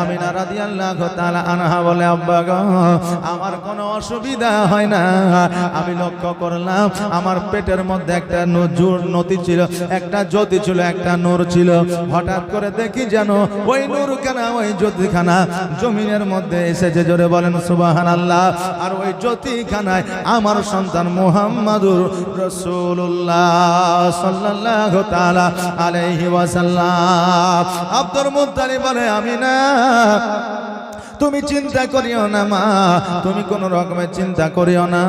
আমিনা রাদিয়াল্লাহু তাআলা আনহা বলে, আব্বা গো, আমার কোনো অসুবিধা হয় না। আমি লক্ষ্য করলাম আমার পেটের মধ্যে একটা নতি ছিল, একটা জ্যোতি ছিল, একটা নূর ছিল। হঠাৎ করে দেখি যেন ওই নূরখানা, ওই জ্যোতিখানা জমিনের মধ্যে এসেছে। জোরে বলেন সুবহানাল্লাহ। আর ওই জ্যোতিখানায় আমার সন্তান মুহাম্মাদুর রাসূলুল্লাহ সাল্লাল্লাহু তাআলা আলাইহি ওয়াসাল্লাম। আব্দুল মুত্তালিব বলে, আমিনা, তুমি চিন্তা করিও না মা, তুমি কোন রকমের চিন্তা করিও না।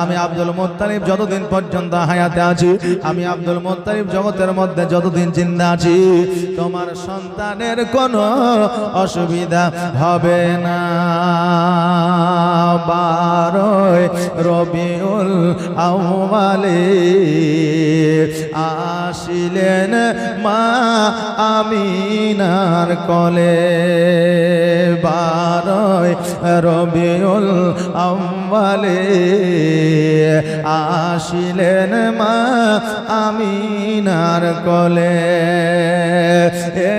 আমি আব্দুল মুত্তালিব যতদিন পর্যন্ত হায়াতে আছি, আমি আব্দুল মুত্তালিব জগতের মধ্যে যতদিন জিন্দা আছি, তোমার সন্তানের কোনো অসুবিধা হবে না। 12 রবিউল আউয়ালে আসিলেন মা আমিনার কোলে। 12 রবিউল আউয়ালে আসিলেন মা আমিনার কোলে।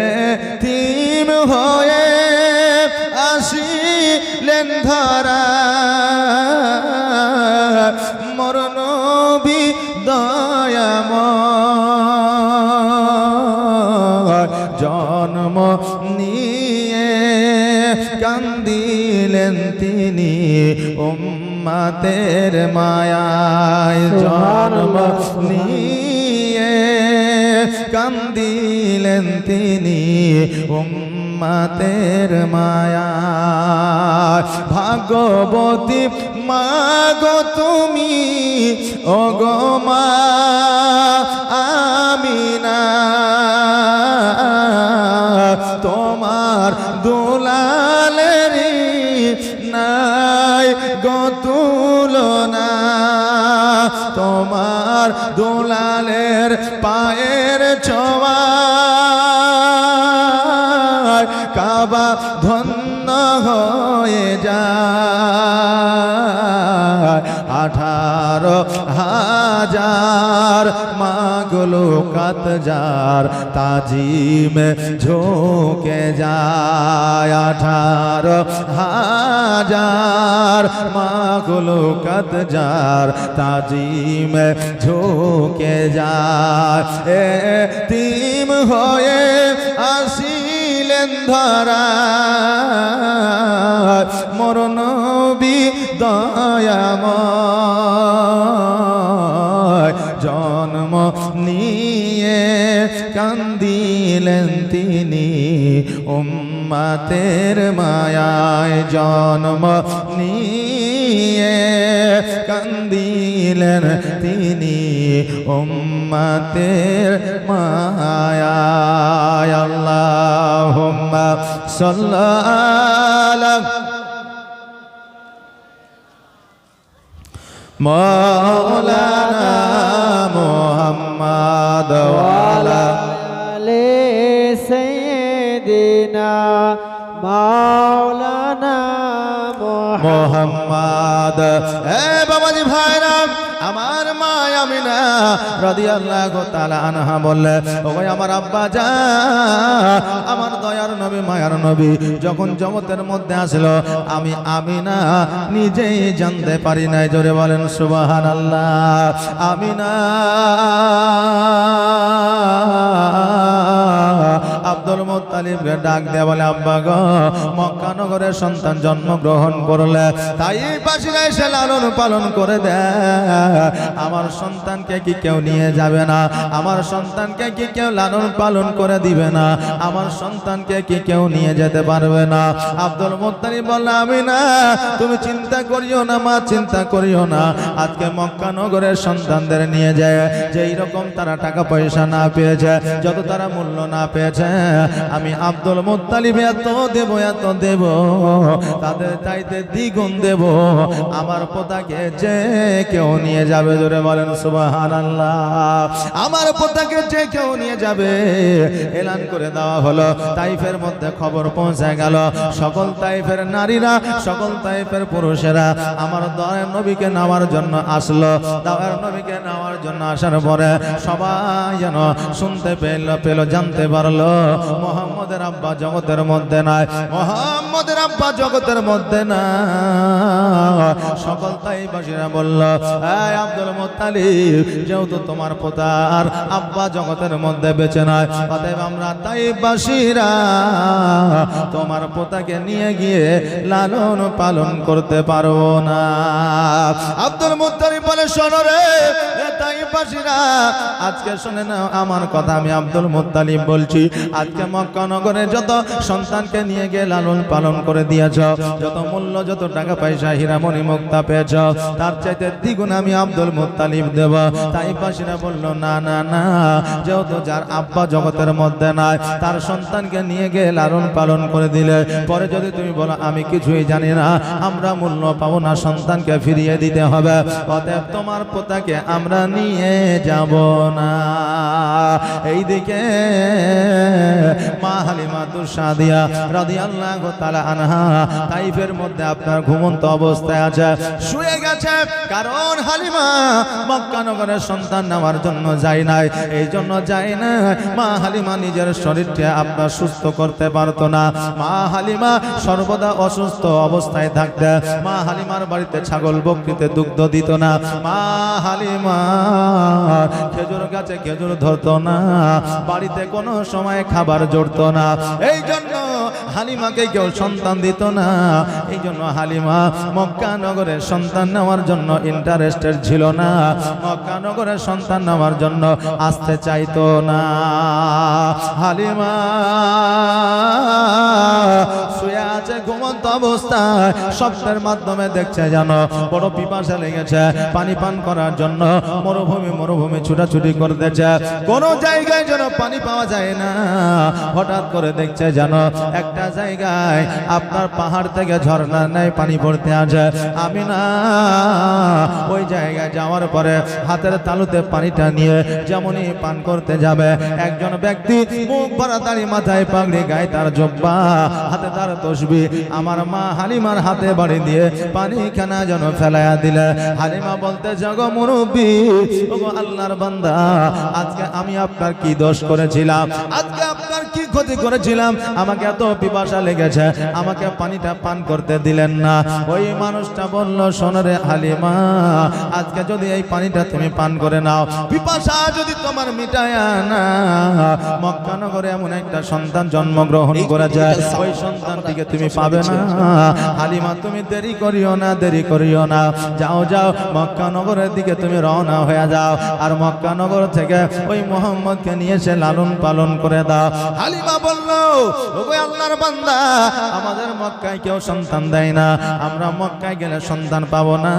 এতিম হয়ে আসিলেন ধরা মোর নবী দয়াময়। জন্ম নিয়ে কান্দিলেন তিনি উম্মতের মায়ায়। জন্ম নিয়ে কান্দিলেন তিনি উম্মতের মায়া ভাগবতী মা গো তুমি ওগো মা আমিনা তোমার দুলালেরি নাই গো তুলনা তোমার দুলালের পায়ের ছোঁয়া কাবা ধন্য হয়ে যায় 18,000 মাগুলো কাত যার তাজিমে ঝুঁকে যায় 18,000 মাগুলো কাত যার তাজিমে ঝুঁকে যায় এতিম হয়ে আসিলেন ধরা মোর নবী দয়াময় জন্ম নিয়ে কান্দিলেন তিনি উম্মতের মায়ায় জন্ম নিয়ে কান্দিলেন তিনি উম্মতের মায়ায় আল্লাহুম্মা সাল্লাল্লাহু মাওলানা মুহাম্মদ ওয়ালা আলে সাইয়্যিদিনা মাওলানা মুহাম্মদ এ বাবাজি ভাইরা আমার মা আমিনা রাদিয়াল্লাহু তাআলা আনহা বললেন ও ভাই আমার আব্বা জান আমার দয়ার নবী মায়ার নবী যখন জগতের মধ্যে আসলো আমি আমিনা নিজেই জানতে পারি নাই জোরে বলেন সুবহানাল্লাহ আমিনা আব্দুল মুত্তালিবকে ডাক দেয়া বলে আব্বা গো মক্কা নগরের সন্তান জন্মগ্রহণ করলে তাই পাশে এসে লালন পালন করে দেয় আমার সন্তানকে কি কেউ নিয়ে যাবে না আমার সন্তানকে কি কেউ লালন পালন করে দিবে না আমার সন্তানকে কি কেউ নিয়ে যেতে পারবে না আব্দুল মুত্তালিব বলল আমিনা তুমি চিন্তা করিও না মা চিন্তা করিও না আজকে মক্কা নগরের সন্তানদের নিয়ে যায় যেই রকম তারা টাকা পয়সা না পেয়েছে যত তারা মূল্য না পেয়েছে আমি আব্দুল মুত্তালিব এত দেব তাদের চাইতে দ্বিগুণ দেব আমার পোতাকে যে কেউ নিয়ে যাবে জোরে বলেন সুবহানাল্লাহ আমার পোতাকে যে কেউ নিয়ে যাবে এলান করে দেওয়া হলো তাইফের মধ্যে খবর পৌঁছে গেল সকল তাইফের নারীরা সকল তাইফের পুরুষেরা আমার দয়ার নবীকে নেওয়ার জন্য আসলো দয়ার নবীকে নেওয়ার জন্য আসার পরে সবাই যেন শুনতে পেল জানতে পারলো মুহাম্মদের আব্বা জগতের মধ্যে নাই মুহাম্মদের আব্বা জগতের মধ্যে না সকল তাইফবাসীরা বলল এই আব্দুল মুত্তালিব যেহেতু তোমার পোতার আব্বা জগতের মধ্যে বেঁচে নাই অতএব আমরা তাইফবাসীরা তোমার পোতাকে নিয়ে গিয়ে লালন পালন করতে পারবো না আব্দুল মুত্তালিব বলে শোনো রে তাইফবাসীরা আজকে শুনে নাও আমার কথা আমি আব্দুল মুত্তালিব বলছি আজকে মক্কা নগরে যত সন্তানকে নিয়ে গিয়ে লালন পালন করে দিয়েছ যত মূল্য যত টাকা পয়সা হীরামণি মুক্তা পেয়েছ তার চাইতে দ্বিগুণ আমি আব্দুল মুত্তালিব দেব তাইফবাসীরা বলল না না না যেহেতু যার আব্বা জগতের মধ্যে নাই তার সন্তানকে নিয়ে গিয়ে লালন পালন করে দিলে পরে যদি তুমি বলো আমি কিছুই জানি না আমরা মূল্য পাবো না সন্তানকে ফিরিয়ে দিতে হবে অতএব তোমার পোতাকে আমরা নিয়ে যাব না এইদিকে মা হালিমা তুসাদিয়া রাদিয়াল্লাহু তাআলা আনহা তাইফের মধ্যে আপনার ঘুমন্ত অবস্থায় আছে শুয়ে গেছে কারণ হালিমা মক্কা নগরের সন্তান নেওয়ার জন্য যায় নাই এই জন্য যায় না মা হালিমা নিজের শরীরকে আপনার সুস্থ করতে পারতো না মা হালিমা সর্বদা অসুস্থ অবস্থায় থাকতে মা হালিমার বাড়িতে ছাগল বকরিতে দুগ্ধ দিত না মা হালিমা খেজুর গাছে খেজুর ধরতো না বাড়িতে কোনো সময় খাবার জুটতো না, এই জন্য হালিমাকে কেউ সন্তান দিত না। এই জন্য হালিমা মক্কা নগরের সন্তান নেওয়ার জন্য ইন্টারেস্টেড ছিল না, মক্কা নগরের সন্তান নেওয়ার জন্য আসতে চাইতো না। হালিমা শুয়ে আছে ঘুমন্ত অবস্থায়, স্বপ্নের মাধ্যমে দেখছে যেন বড় পিপাসা লেগেছে, পানি পান করার জন্য মরুভূমি ছুটাছুটি করতেছে, কোন জায়গায় যেন পানি পাওয়া যায় না। হঠাৎ করে দেখছে যেন একটা জায়গায় আপনার পাহাড় থেকে ঝর্ণার ন্যায় পানি পড়তে আছে। আমি না ওই জায়গায় যাওয়ার পরে হাতের তালুতে পানিটা নিয়ে যেমনই পান করতে যাবে, একজন ব্যক্তি মুখ ভরা দাড়ি, মাথায় পাগড়ি, গায়ে তার জব্বা, হাতে তার তসবি, আমার মা হালিমার হাতে বাড়ি দিয়ে পানি খানা যেন ফেলাইয়া দিলে। হালিমা বলতে জাগো মুরব্বি, ওগো আল্লাহর বান্দা, আজকে আমি আপনার কি দোষ করেছিলাম, আজকে আপনার কি ক্ষতি করেছিলাম, আমাকে এত পিপাসা লেগেছে, আমাকে পানিটা পান করতে দিলেন না। ওই মানুষটা বলল, শোনো রে হালিমা, আজকে যদি এই পানিটা তুমি পান করে নাও, পিপাসা যদি তোমার মিটায় না, মক্কা নগরে এমন একটা সন্তান জন্মগ্রহণ করেছে, ওই সন্তানটিকে তুমি পাবে না। হালিমা তুমি দেরি করিও না, দেরি করিও না, যাও যাও মক্কা নগরের দিকে তুমি রওনা হয়ে যাও, আর মক্কা নগর থেকে ওই মোহাম্মদকে নিয়ে এসে লালন পালন করে দাও। হালিমা বলল, ওগো আল্লাহর বান্দা, আমাদের মক্কায় কেউ সন্তান দেয় না, আমরা মক্কায় গেলে সন্তান পাবো না।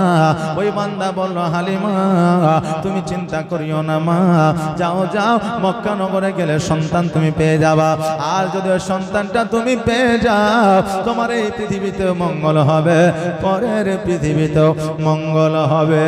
ওই বান্দা বলল, হালিমা তুমি চিন্তা করিও না মা, যাও যাও মক্কা নগরে গেলে সন্তান তুমি পেয়ে যাবা, আর যদি ওই সন্তানটা তুমি পেয়ে যাও, তোমার এই পৃথিবীতে মঙ্গল হবে, পরের পৃথিবীতেও মঙ্গল হবে।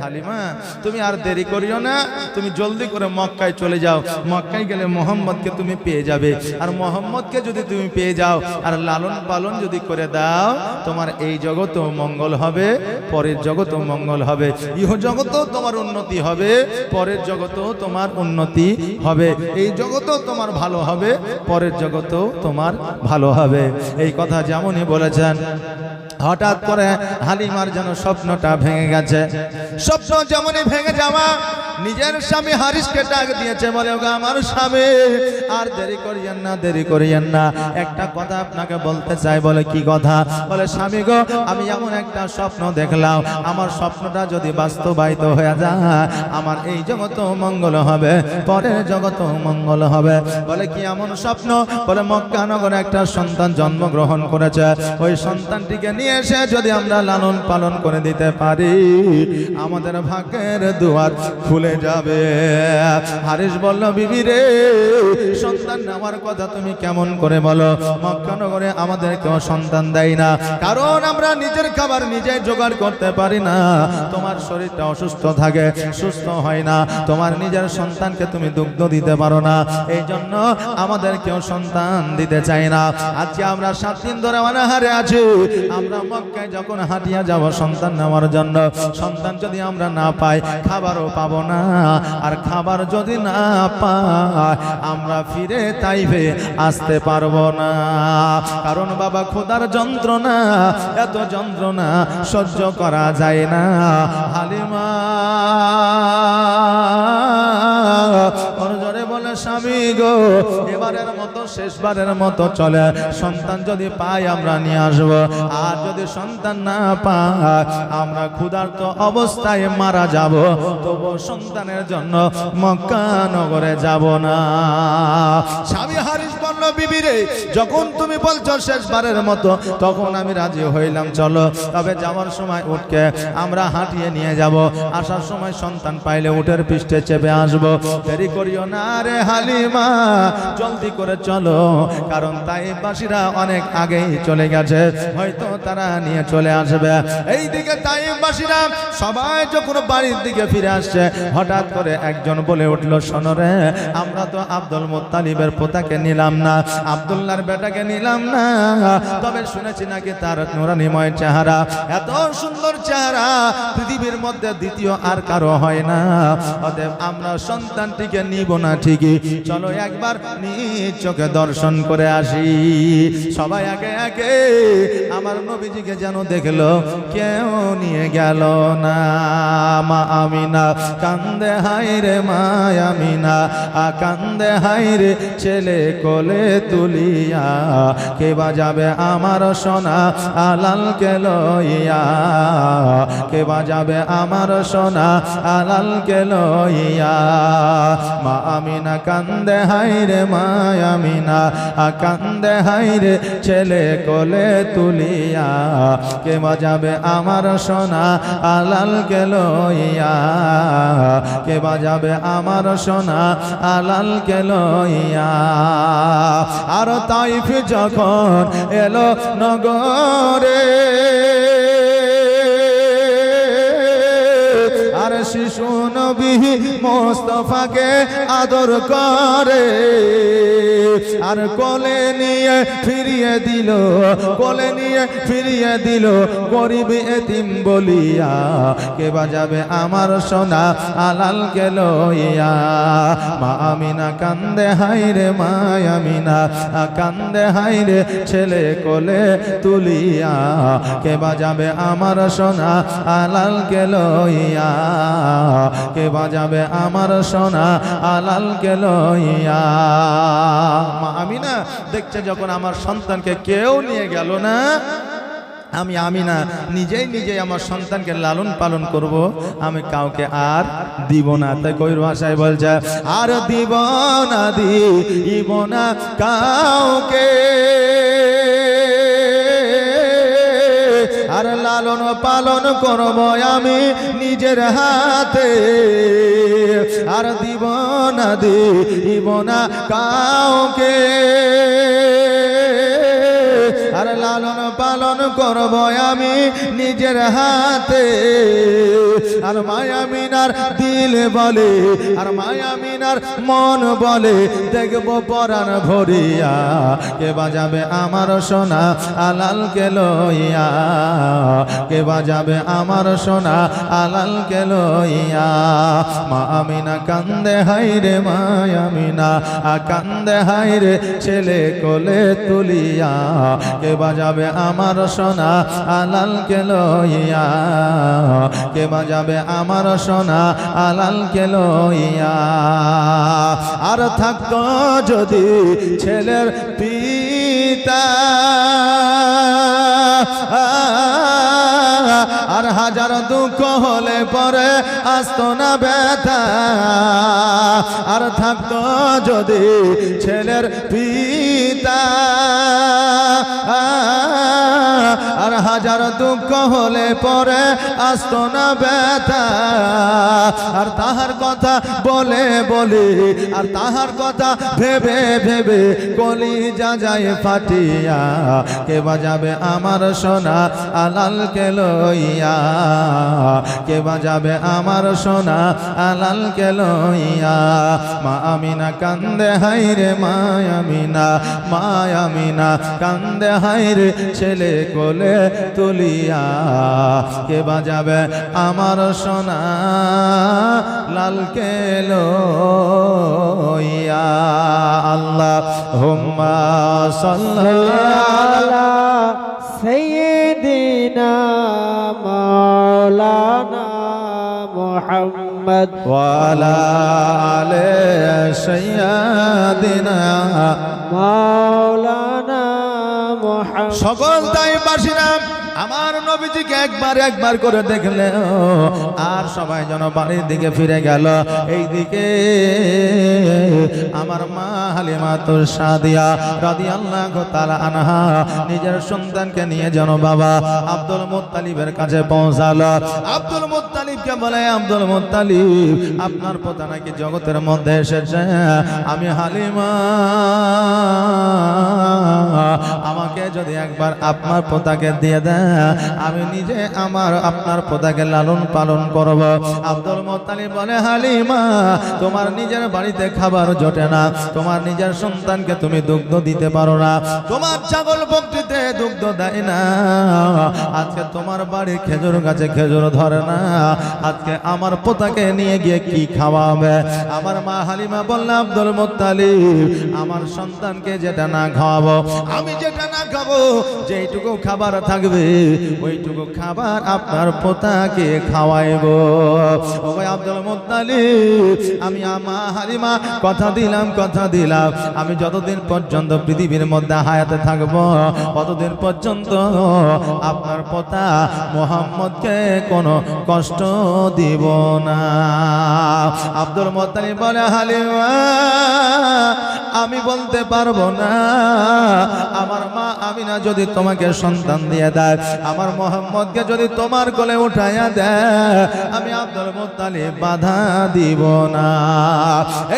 হালিমা তুমি আর দেরি করিও না, তুমি জলদি করে মক্কায় চলে যাও, মক্কায় গেলে মোহাম্মদকে তুমি পেয়ে যাবে, আর মোহাম্মদকে যদি তুমি পেয়ে যাও আর লালন পালন যদি করে দাও, তোমার এই জগতেও মঙ্গল হবে, পরের জগতেও মঙ্গল হবে, ইহ জগতেও তোমার উন্নতি হবে, পরের জগতেও তোমার উন্নতি হবে, এই জগতেও তোমার ভালো হবে, পরের জগতেও তোমার ভালো হবে। এই কথা যেমনই বলেছেন, হঠাৎ করে হালিমার যেন স্বপ্নটা ভেঙে গেছে। স্বপ্ন যেমনই ভেঙে যাওয়া, নিজের স্বামী হারিসকে ডাক দিয়েছে, বলে ওগো আমার স্বামী, আর দেরি করিয়েন না, দেরি করিয়েন না, একটা কথা আপনাকে বলতে চাই। বলে কি কথা? বলে স্বামী গো, আমি এমন একটা স্বপ্ন দেখলাম, আমার স্বপ্নটা যদি বাস্তবায়িত হয়ে যায়, আমার এই জগতেও মঙ্গল হবে, পরের জগতেও মঙ্গল হবে। বলে কি এমন স্বপ্ন? বলে মক্কা নগরে একটা সন্তান জন্মগ্রহণ করেছে, ওই সন্তানটিকে নিয়ে এসে যদি আমরা লালন পালন করে দিতে পারি, আমাদের ভাগ্যের দুয়ার খুলে যাবে। হারিস বলল, বিবি রে, সন্তান নেওয়ার কথা তুমি কেমন করে বলো? মক্কা নগরে আমাদের কেউ সন্তান দেয় না, কারণ আমরা নিজের খাবার নিজে জোগাড় করতে পারি না, তোমার শরীরটা অসুস্থ থাকে, সুস্থ হয় না, তোমার নিজের সন্তানকে তুমি দুগ্ধ দিতে পারো না, এই জন্য আমাদের কেউ সন্তান দিতে চায় না। আজকে আমরা 7 দিন ধরে অনাহারে আছি, আমরা মক্কায় যখন হাঁটিয়া যাব সন্তান নেওয়ার জন্য, সন্তান যদি আমরা না পাই, খাবারও পাবো না, আর খাবার যদি না পাই, আমরা ফিরে তাইফে আসতে পারবো না। কারণ বাবা, খোদার যন্ত্রণা, এত যন্ত্রণা সহ্য করা যায় না। হালিমা জোরে বলে, স্বামী গো, এবারের মতো শেষবারের মতো চলে, সন্তান যদি পাই আমরা নিয়ে আসবো, আর যদি সন্তান না পাই, আমরা ক্ষুধার্ত অবস্থায় মারা যাব, তবু সন্তানের জন্য মক্কা নগরে যাব না। স্বামী হারিস বলল, বিবি রে, যখন তুমি বলছো শেষবারের মতো, তখন আমি রাজি হইলাম, চলো, তবে যাওয়ার সময় উঠকে আমরা হাঁটিয়ে নিয়ে যাব, আসার সময় সন্তান পাইলে উটের পৃষ্ঠে চেপে আসবো, দেরি করিও না রে হালিমা, জলদি করে চলো, কারণ তাইফবাসীরা অনেক আগেই চলে গেছে, হয়তো তারা নিয়ে চলে আসবে। এইদিকে তাইফবাসীরা সবাই যখন বাড়ির দিকে ফিরে আসছে, হঠাৎ করে একজন বলে উঠলো, শোনো রে, আমরা তো আব্দুল মুত্তালিবের পোতাকে নিলাম না, আব্দুল্লাহর বেটাকে নিলাম না, তবে শুনেছি নাকি তার নুরানিময় চেহারা, এত সুন্দর চেহারা পৃথিবীর মধ্যে দ্বিতীয় আর কারো হয় না, অতএব আমরা সন্তানটিকে নিব না ঠিকই, চলো একবার নিজ চোখে দর্শন করে আসি। সবাই একে একে আমার নবীজিকে যেন দেখলো, কেউ নিয়ে গেল না। মা আমিনা কান্দে হায়রে, মা আমিনা কান্দে হায়রে, ছেলে কোলে তুলিয়া, কে বাজাবে আমার সোনা আলালকে লইয়া, কে বাজাবে আমার সোনা আলালকে লইয়া। মা আমিনা কান্দে হায়রে, মা আমিনা কান্দে হায়রে, ছেলে কোলে তুলিয়া, কে বাজাবে আমার সোনা আলালকে লইয়া, কে বাজাবে আমার সোনা আলালকে লইয়া। আর তাইফ যখন এলো নগরে, আর শিশু নবী মোস্তফাকে আদর করে, আর কোলে নিয়ে ফিরিয়ে দিল, কোলে নিয়ে ফিরিয়ে দিল গরিব এতিম বলিয়া, কে বাজাবে আমার সোনা আলালকে লইয়া। মা আমিনা কান্দে হায়রে, মা আমিনা কান্দে হায়রে, ছেলে কোলে তুলিয়া, কে বাজাবে আমার সোনা আলালকে লইয়া, কে বাজাবে আমার সোনা আলালকে লইয়া। মা আমিনা দেখছে যখন আমার সন্তানকে কেউ নিয়ে গেল না, আমি আমিনা নিজেই আমার সন্তানকে লালন পালন করব, আমি কাউকে আর দিব না। তাই কই ভাষায় বলছে, আর দিব না, দিব না কাউকে, আর লালন পালন করব আমি নিজের হাতে, আর দিব না কাউকে, আর লালন পালন করব আমি নিজের হাতে। আর মায়ামিনার দিল বলে, আর মায়ামিনার মন বলে, দেখব পরাণ ভরিয়া, কে বাজাবে আমার সোনা আলালকে লইয়া, কে বাজাবে আমার সোনা আলালকে লইয়া। মা আমিনা কান্দে হায়রে, মা আমিনা কান্দে হায়রে, ছেলে কোলে তুলিয়া, কে বাজাবে আমার সোনা আলালকে লইয়া, কে বাজাবে আমার সোনা আলালকে লইয়া। আর থাকতো যদি ছেলের পিতা, আর হাজার দুঃখ হলে পরে আসতো না ব্যথা, আর থাকতো যদি ছেলের পিতা, আর হাজার দুঃখ হলে পরে আসতো না ব্যথা। আর তাহার কথা বলে বলে, আর তাহার কথা ভেবে ভেবে কলিজা যায় ফাটিয়া, কে বাজাবে আমার সোনা আলালকে লইয়া, কে বাজাবে আমার সোনা আলালকে লইয়া। মা আমিনা কান্দে হায়রে, মা আমিনা কান্দে হায়রে, ছেলে কোলে তুলিয়া, কে বাজাবে আমার সোনা লালকে লইয়া। আল্লাহুম্মা সাল্লি আলা সাইয়্যিদিনা মাওলানা মুহাম্মদ ওয়া আলা আলি সাইয়্যিদিনা মাওলানা মুহাম্মদ। সকল তাইফবাসীরা আমার নবীজিকে একবার করে দেখলে, আর সবাই যেন বাড়ির দিকে ফিরে গেল। এই দিকে আমার মা হালিমাতুস সাদিয়া রাদিয়াল্লাহু তাআলা আনহা নিজের সন্তানকে নিয়ে যেন বাবা আব্দুল মুত্তালিবের কাছে পৌঁছালো। আব্দুল মুত্তালিবকে বলে, আব্দুল মুত্তালিব, আপনার পোতা নাকি জগতের মধ্যে এসেছে, আমি হালিমা, আমাকে আমাকে যদি একবার আপনার পোতাকে দিয়ে দেন, আমি নিজে আপনার পোতাকে লালন পালন করব। আব্দুল মুত্তালিব বলে, হালিমা তোমার নিজের বাড়িতে খাবার জোটে না, তোমার নিজের সন্তানকে তুমি দুগ্ধ দিতে পারো না, তোমার ছাগল বকরিতে দুগ্ধ দেয় না, আজকে তোমার বাড়ির খেজুর গাছে খেজুর ধরে না, আজকে আমার পোতাকে নিয়ে গিয়ে কি খাওয়াবে? আমার মা হালিমা বললেন, আব্দুল মুত্তালিব আমার সন্তানকে যেটা না খাওয়াবো, আমি যেটা না খাবো, যেইটুকু খাবার থাকবে ওইটুকু খাবার আপনার পোতাকে খাওয়াইবো। ও ভাই আব্দুল মুত্তালিব, আমি মা হালিমা কথা দিলাম, আমি যতদিন পর্যন্ত পৃথিবীর মধ্যে হায়াতে থাকবো ততদিন পর্যন্ত আপনার পোতা মুহাম্মদকে কোনো কষ্ট দিব না। আব্দুল মুত্তালিব বলে, হালিমা আমি বলতে পারবো না, আমার মা আমিনা যদি তোমাকে সন্তান দিয়ে দেয়, আমার মুহাম্মদকে যদি তোমার কোলে উঠাইয়া দেয়, আমি আব্দুল মুত্তালিব বাধা দিব না,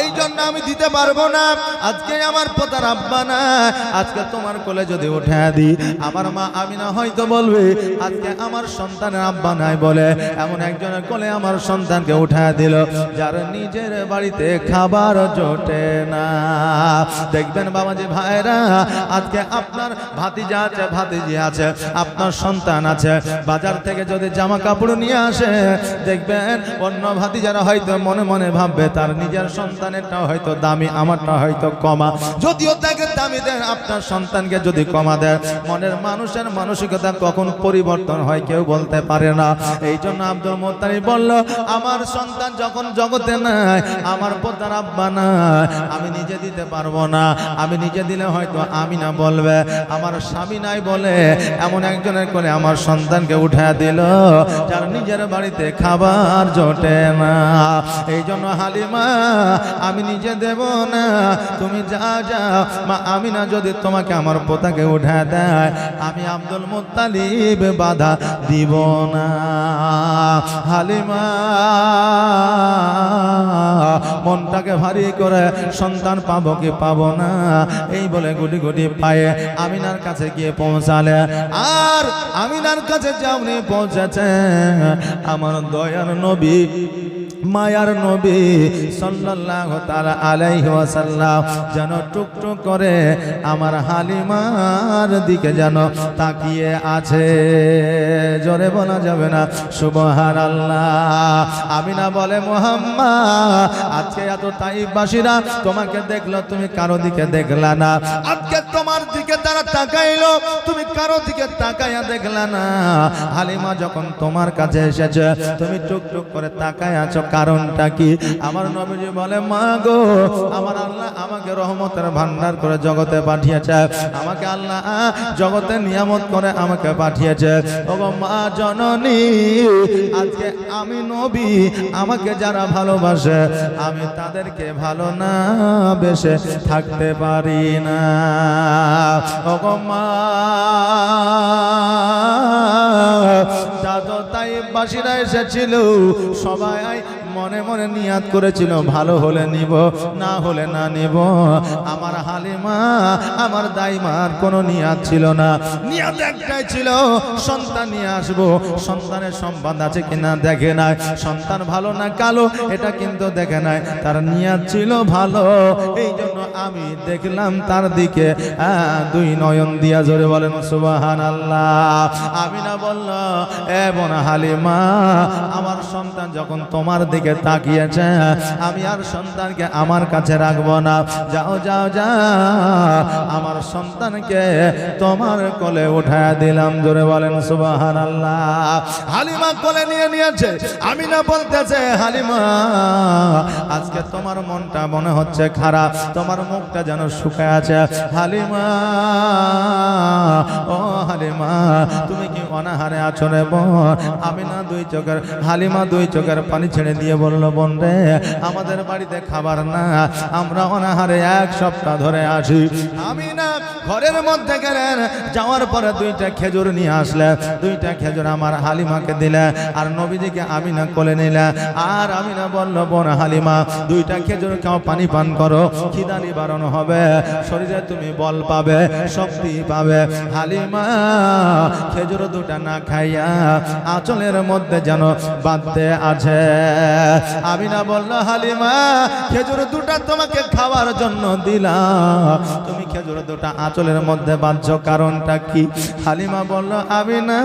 এই জন্য আমি দিতে পারবো না। আজকে আমার পোতার আব্বা না, আজকে তোমার কোলে যদি উঠাইয়া দিই, আমার মা আমিনা হয়তো বলবে আজকে আমার সন্তানের আব্বা নাই বলে এমন একজনের কোলে আমার সন্তানকে উঠাইয়া দিল, যার নিজের বাড়িতে খাবার জোটে না। দেখবেন বাবাজি ভাইরা, আজকে আপনার ভাতিজা আছে, ভাতিজি আছে, আপনার সন্তান আছে, বাজার থেকে যদি জামা কাপড় নিয়ে আসে, দেখবেন অন্য ভাতিজারা হয়তো মনে মনে ভাববে তার নিজের সন্তানেরটা হয়তো দামি, আমারটা হয়তো কমা, যদিও তাকে দামি দেন, আপনার সন্তানকে যদি কমা দেন, মনের মানুষের মানসিকতা কখন পরিবর্তন হয় কেউ বলতে পারে না। এই জন্য আব্দুল মুত্তালিব বলল, আমার সন্তান যখন জগতে নাই, আমার পোতার আব্বা নাই, আমি নিজে দিতে পারবো না, আমি নিজে দিলে হয়তো আমিনা বলবে আমার স্বামী নাই বলে এমন একজনের কোলে আমার সন্তানকে উঠা দিল, যার নিজের বাড়িতে খাবার জোটে না। এই জন্য হালিমা আমি নিজে দেব না, তুমি যা যাও, মা আমিনা যদি তোমাকে আমার পোতাকে উঠা দেয়, আমি আব্দুল মুত্তালিব বাধা দিব না। হালিমা মনটাকে ভারী করে, সন্তান পাবো কি পাবো না এই বলে গুটি গুটি পায়ে আমিনার কাছে গিয়ে পৌঁছালে। আর আমিনার কাছে যাওনি পৌঁছেছে আমার দয়ার নবী, মায়ার নবী সাল্লাল্লাহু তাআলা আলাইহি ওয়াসাল্লাম, যেন টুকটুক করে আমার হালিমার দিকে যেন তাকিয়ে আছে। জোরে বলা যাবে না সুবহানাল্লাহ। আমিনা বলে, মুহাম্মদ আজকে এত তাইফবাসীরা তোমাকে দেখলো, তুমি কারো দিকে দেখলা না, আজকে তোমার দিকে তারা তাকাইলো, তুমি কারো দিকে তাকাইয়া দেখলা না। হালিমা যখন তোমার কাছে এসেছে, তুমি টুকটুক করে তাকায় আছো, কারণটা কি? আমার নবীজি বলে, মা গো, আমার আল্লাহ আমাকে রহমতের ভান্ডার করে জগতে পাঠিয়েছে, আমাকে আল্লাহ জগতে নিয়ামত করে আমাকে পাঠিয়েছে। ওগো মা জননী, আজকে আমি নবী, আমাকে যারা ভালোবাসে আমি তাদেরকে ভালো না বেশে থাকতে পারি না। ওগো মা, যত তাইফবাসীরা এসেছিল সবাই মনে মনে নিয়াত করেছিল, ভালো হলে নিব, না হলে না নিব। আমার হালিমা, আমার দাইমার কোনো নিয়াত ছিল না, নিয়াত একটাই ছিল, সন্তান নিয়ে আসবো। সন্তানের সম্বন্ধ আছে কিনা দেখে নাই, সন্তান ভালো না কালো এটা কিন্তু দেখে নাই, তার নিয়াত ছিল ভালো। এই জন্য আমি দেখলাম তার দিকে দুই নয়ন দিয়া। জোরে বলেন সুবহানাল্লাহ। আমিনা বলল, এ বোন হালিমা, আমার সন্তান যখন তোমার দিকে তাকিয়েছে, আমি আর সন্তানকে আমার কাছে রাখবো না, যাও যাও যাও, আমার সন্তানকে তোমার কোলে উঠায়া দিলাম। জোরে বলেন সুবহানাল্লাহ। হালিমা কোলে নিয়ে নিয়েছে। আমিনা বলতেছে, হালিমা আজকে তোমার মনটা মনে হচ্ছে খারাপ, তোমার মুখটা যেন শুকায় আছে। হালিমা, ও হালিমা, তুমি কি অনাহারে আছো রে বোন? আমিনা দুই চোখের, হালিমা দুই চোখের পানি ছেড়ে দিয়ে বলল, বোন রে আমাদের বাড়িতে খাবার না, আমরা অনাহারে এক সপ্তাহ ধরে আসি। আমি না ঘরের মধ্যে গেলেন, যাওয়ার পরে দুইটা খেজুর নিয়ে আসলে, দুইটা খেজুর আমার হালিমাকে দিলে, আর নবীজিকে আমি না কোলে নিলে। আর আমি না বলল, বোন হালিমা দুইটা খেজুর খাও, পানি পান করো, খিদা নিবারণ হবে, শরীরে তুমি বল পাবে, শক্তি পাবে। হালিমা খেজুর দুটা না খাইয়া আঁচলের মধ্যে যেন বাঁধতে আছে। আমি না বলল, হালিমা খেজুর দুটা তোমাকে খাওয়ার জন্য দিলাম, তুমি খেজুর দুটা আঁচলের মধ্যে বাঁধছো, কারণটা কি? হালিমা বলল, আমি না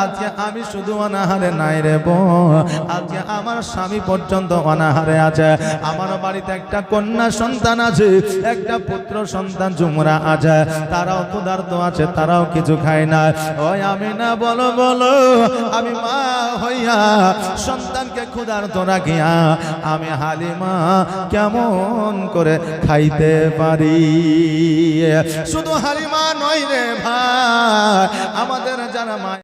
আজকে আমি শুধু অনাহারে নাই রে বোন, আজকে আমার স্বামী পর্যন্ত অনাহারে আছে, আমার বাড়িতে একটা কন্যা সন্তান আছে, একটা পুত্র সন্তান জুমরা আছে, তারাও ক্ষুধার্ত আছে, তারাও কিছু খায় না। ওই আমি না বলো বলো, আমি মা হইয়া সন্তানকে ক্ষুধার্ত রাখিয়া আমি হালিমা কেমন করে খাইতে পারি? শুধু হালিমা নয় রে ভাই, আমাদের যারা মা